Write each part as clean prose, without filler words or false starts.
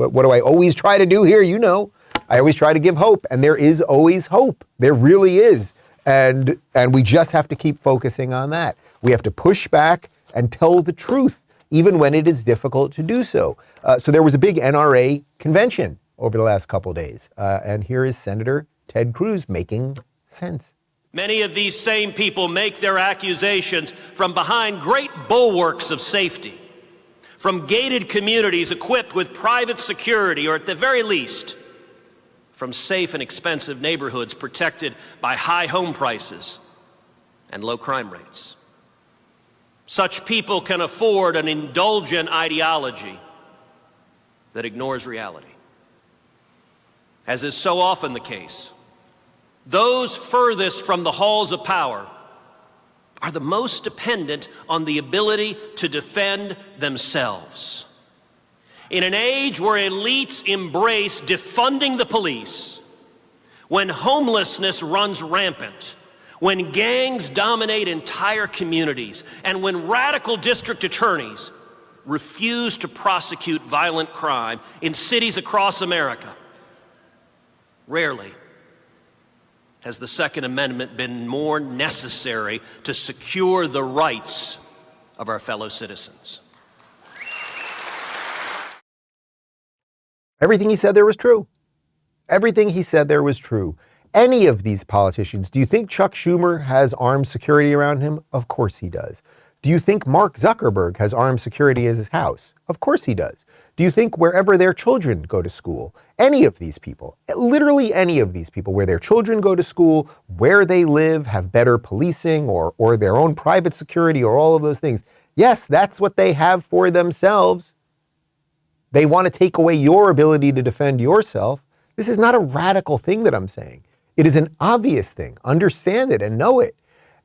what do I always try to do here? You know, I always try to give hope, and there is always hope. There really is. And we just have to keep focusing on that. We have to push back and tell the truth, even when it is difficult to do so. So there was a big NRA convention over the last couple of days. And here is Senator Ted Cruz making sense. Many of these same people make their accusations from behind great bulwarks of safety, from gated communities equipped with private security, or at the very least, from safe and expensive neighborhoods protected by high home prices and low crime rates. Such people can afford an indulgent ideology that ignores reality. As is so often the case, those furthest from the halls of power are the most dependent on the ability to defend themselves. In an age where elites embrace defunding the police, when homelessness runs rampant, when gangs dominate entire communities, and when radical district attorneys refuse to prosecute violent crime in cities across America, rarely has the Second Amendment been more necessary to secure the rights of our fellow citizens. Everything he said there was true. Everything he said there was true. Any of these politicians, do you think Chuck Schumer has armed security around him? Of course he does. Do you think Mark Zuckerberg has armed security at his house? Of course he does. Do you think wherever their children go to school, any of these people, literally any of these people, where their children go to school, where they live, have better policing or their own private security or all of those things? Yes, that's what they have for themselves. They want to take away your ability to defend yourself. This is not a radical thing that I'm saying. It is an obvious thing. Understand it and know it.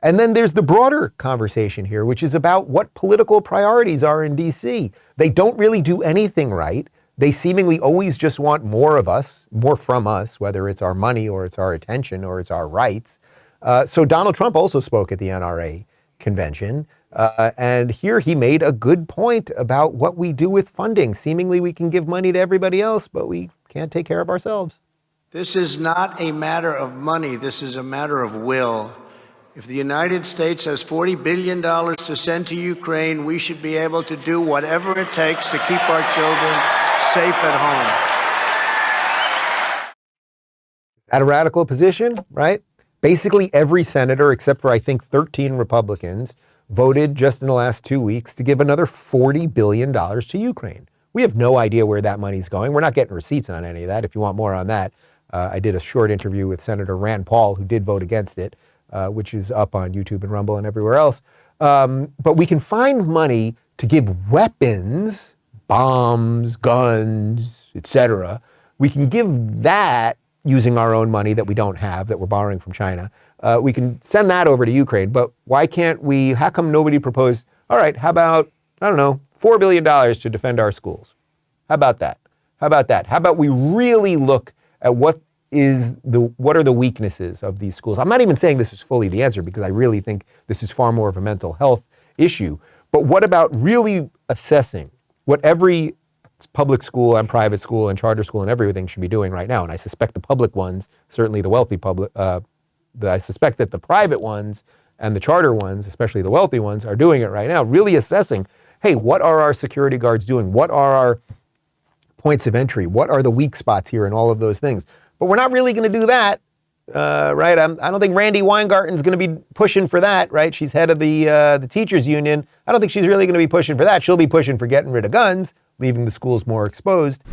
And then there's the broader conversation here, which is about what political priorities are in D.C. They don't really do anything right. They seemingly always just want more of us, more from us, whether it's our money or it's our attention or it's our rights. So Donald Trump also spoke at the NRA convention. And here he made a good point about what we do with funding. Seemingly we can give money to everybody else, but we can't take care of ourselves. This is not a matter of money. This is a matter of will. If the United States has $40 billion to send to Ukraine, we should be able to do whatever it takes to keep our children safe at home. At a radical position, right? Basically every senator, except for I think 13 Republicans, voted just in the last 2 weeks to give another $40 billion to Ukraine. We have no idea where that money's going. We're not getting receipts on any of that. If you want more on that, I did a short interview with Senator Rand Paul, who did vote against it, which is up on YouTube and Rumble and everywhere else. But we can find money to give weapons, bombs, guns, etc. We can give that using our own money that we don't have, that we're borrowing from China. We can send that over to Ukraine, but why can't we, how come nobody proposed, all right, how about, I don't know, $4 billion to defend our schools? How about that? How about that? How about we really look at what are the weaknesses of these schools? I'm not even saying this is fully the answer because I really think this is far more of a mental health issue. But what about really assessing what every public school and private school and charter school and everything should be doing right now? And I suspect the public ones, certainly the wealthy public, I suspect that the private ones and the charter ones, especially the wealthy ones, are doing it right now, really assessing, hey, what are our security guards doing? What are our points of entry? What are the weak spots here and all of those things? But we're not really going to do that, right? I don't think Randi Weingarten's going to be pushing for that, right? She's head of the teachers union. I don't think she's really going to be pushing for that. She'll be pushing for getting rid of guns, leaving the schools more exposed.